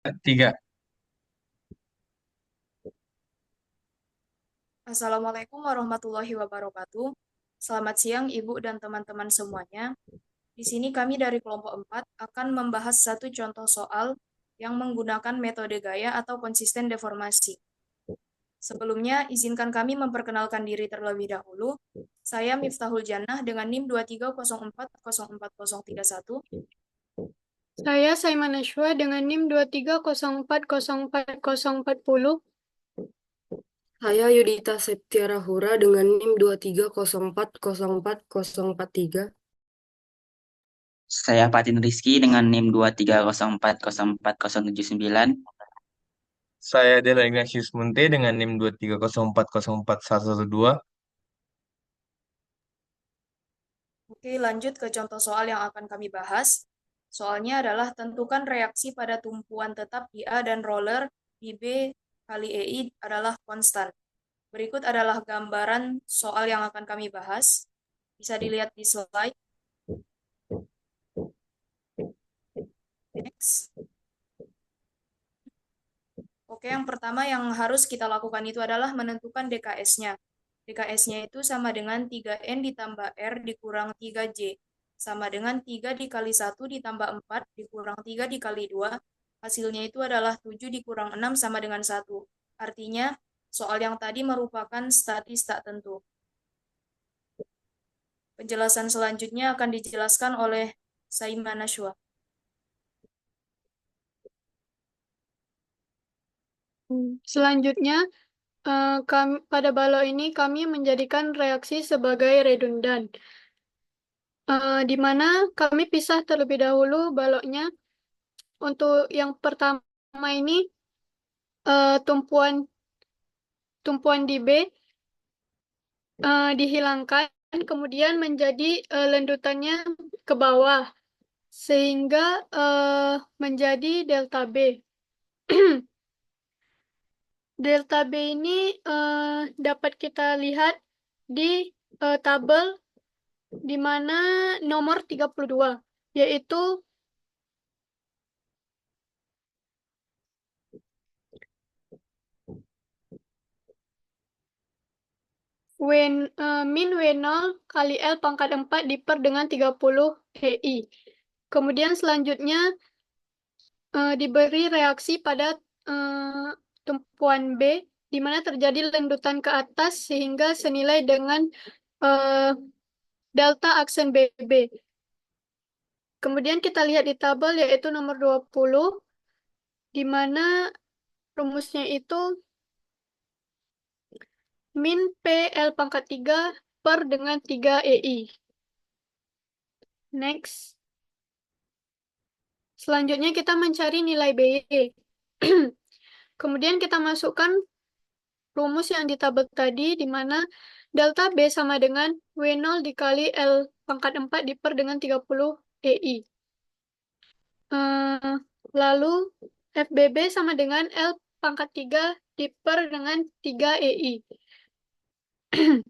Tiga. Assalamualaikum warahmatullahi wabarakatuh. Selamat siang Ibu dan teman-teman semuanya. Di sini kami dari kelompok 4 akan membahas satu contoh soal yang menggunakan metode gaya atau konsisten deformasi. Sebelumnya, izinkan kami memperkenalkan diri terlebih dahulu. Saya Miftahul Jannah dengan NIM 230404031. Saya Saiman Nashwa dengan NIM 230404040. Saya Yudita Septiara Hura dengan NIM 230404043. Saya Fatin Rizky dengan NIM 230404079. Saya Dela Ignatius Munte dengan NIM 230404112. Oke, lanjut ke contoh soal yang akan kami bahas. Soalnya adalah tentukan reaksi pada tumpuan tetap di A dan roller di B kali EI adalah konstan. Berikut adalah gambaran soal yang akan kami bahas. Bisa dilihat di slide. Next. Oke, yang pertama yang harus kita lakukan itu adalah menentukan DKS-nya. DKS-nya itu sama dengan 3N ditambah R dikurang 3J. Sama dengan 3 dikali 1 ditambah 4 dikurang 3 dikali 2. Hasilnya itu adalah 7 dikurang 6 sama dengan 1. Artinya, soal yang tadi merupakan statis tak tentu. Penjelasan selanjutnya akan dijelaskan oleh Saiman Nashwa. Selanjutnya, pada balok ini kami menjadikan reaksi sebagai redundan, di mana kami pisah terlebih dahulu baloknya. Untuk yang pertama ini, tumpuan tumpuan di B dihilangkan, kemudian menjadi lendutannya ke bawah, sehingga menjadi delta B. Delta B ini dapat kita lihat di tabel di mana nomor 32, yaitu min W0 kali L pangkat 4 diper dengan 30 EI. Kemudian selanjutnya diberi reaksi pada tumpuan B, di mana terjadi lendutan ke atas sehingga senilai dengan delta aksen BB. Kemudian kita lihat di tabel yaitu nomor 20, di mana rumusnya itu min PL pangkat 3 per dengan 3 EI. Next. Selanjutnya kita mencari nilai BY. Kemudian kita masukkan rumus yang di tabel tadi, di mana delta B sama dengan W0 dikali L pangkat 4 diper dengan 30 EI. Lalu FBB sama dengan L pangkat 3 diper dengan 3 EI. 0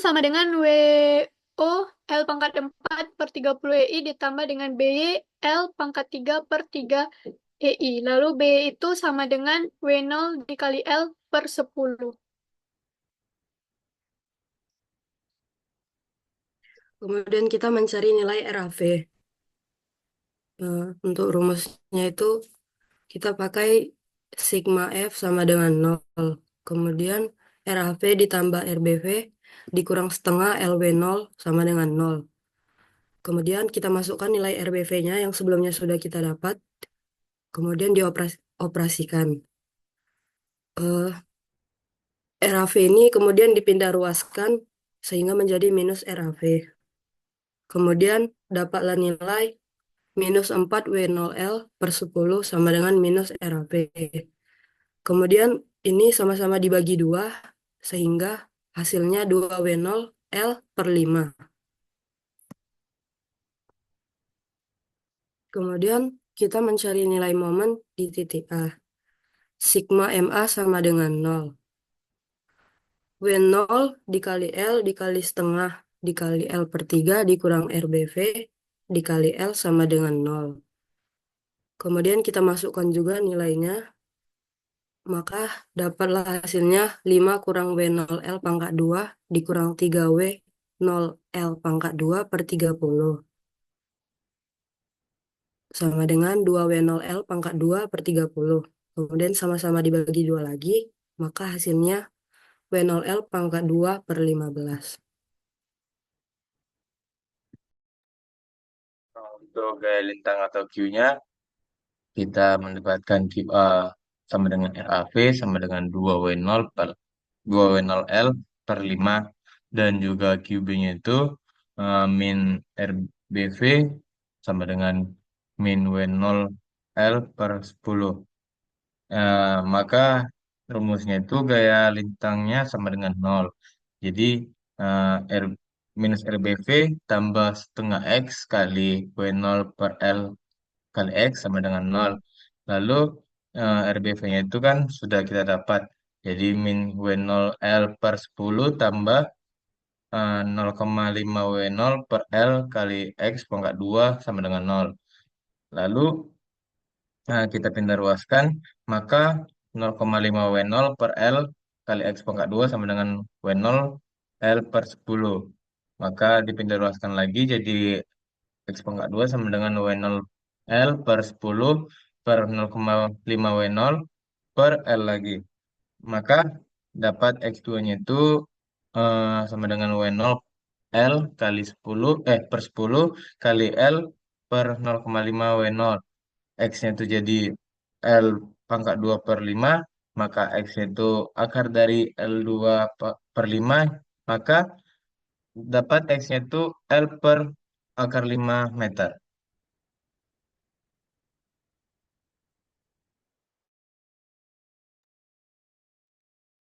sama dengan WO L pangkat 4 per 30 EI ditambah dengan BY L pangkat 3 per 3 EI. Lalu B itu sama dengan W0 dikali L per 10. Kemudian kita mencari nilai RAV. Untuk rumusnya itu kita pakai sigma F sama dengan 0. Kemudian RAV ditambah RBV dikurang setengah LW0 sama dengan 0. Kemudian kita masukkan nilai RBV-nya yang sebelumnya sudah kita dapat. Kemudian dioperasikan. RAV ini kemudian dipindah ruaskan sehingga menjadi minus RAV. Kemudian dapatlah nilai minus 4 W0L per 10 sama dengan minus RAV. Kemudian ini sama-sama dibagi 2 sehingga hasilnya 2 W0L per 5. Kemudian kita mencari nilai momen di titik A. Sigma MA sama dengan 0. W0 dikali L dikali setengah dikali L per 3 dikurang RBV dikali L sama dengan 0. Kemudian kita masukkan juga nilainya, maka dapatlah hasilnya 5 kurang W0L pangkat 2 dikurang 3W0L pangkat 2 per 30. Sama dengan 2W0L pangkat 2 per 30. Kemudian sama-sama dibagi 2 lagi, maka hasilnya W0L pangkat 2 per 15. Untuk gaya lintang atau Q-nya, kita mendapatkan QA sama dengan RAV sama dengan 2W0L per 5 dan juga QB-nya itu min RBV sama dengan min W0L per 10. Maka rumusnya itu gaya lintangnya sama dengan 0. Jadi R minus RBV tambah setengah X kali W0 per L kali X sama dengan 0. Lalu RBV-nya itu kan sudah kita dapat. Jadi min W0L per 10 tambah 0,5 W0 per L kali X pangkat 2 sama dengan 0. Lalu kita pindah ruaskan, maka 0,5 W0 per L kali X pangkat 2 sama dengan W0 L per 10. Maka dipindah ruaskan lagi jadi X pangkat 2 sama dengan W0 L per 10 per 0,5 W0 per L lagi. Maka dapat X2-nya itu sama dengan W0 L kali 10 per 10 kali L per 0,5 W0. X-nya itu jadi L pangkat 2 per 5, maka X-nya itu akar dari L2 per 5, maka dapat X-nya itu L per akar 5 meter.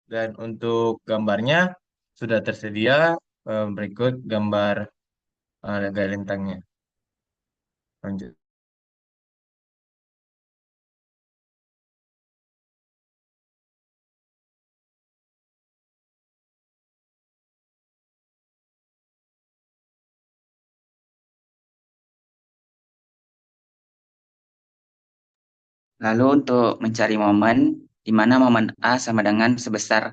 Dan untuk gambarnya sudah tersedia, berikut gambar gaya lintangnya. Lanjut. Lalu untuk mencari momen, di mana momen A sama dengan sebesar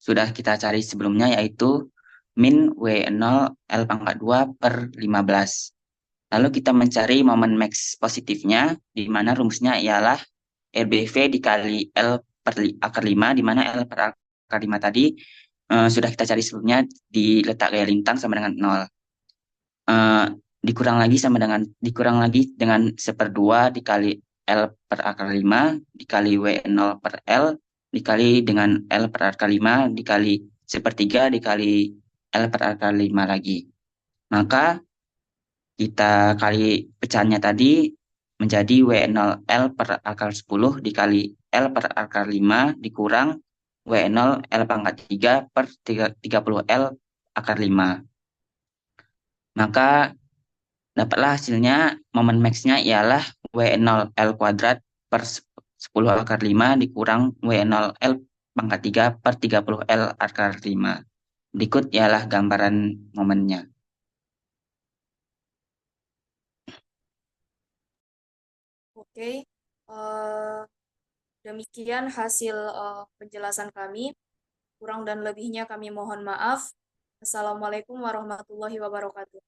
sudah kita cari sebelumnya, yaitu min W0 L pangkat 2 per 15. Lalu kita mencari momen max positifnya, di mana rumusnya ialah RBV dikali L per akar 5, di mana L per akar 5 tadi sudah kita cari sebelumnya di letak gaya lintang sama dengan 0. Dikurang lagi dengan 1/2 dikali L per akar 5 dikali W0 per L dikali dengan L per akar 5 dikali 1/3 dikali L per akar 5 lagi. Maka kita kali pecahannya tadi menjadi W0 L per akar 10 dikali L per akar 5 dikurang W0 L pangkat 3 per 30 L akar 5. Maka dapatlah hasilnya momen max-nya ialah W0 L kuadrat per 10 akar 5 dikurang W0 L pangkat 3 per 30 L akar 5. Berikut ialah gambaran momennya. Oke, demikian hasil penjelasan kami. Kurang dan lebihnya kami mohon maaf. Assalamualaikum warahmatullahi wabarakatuh.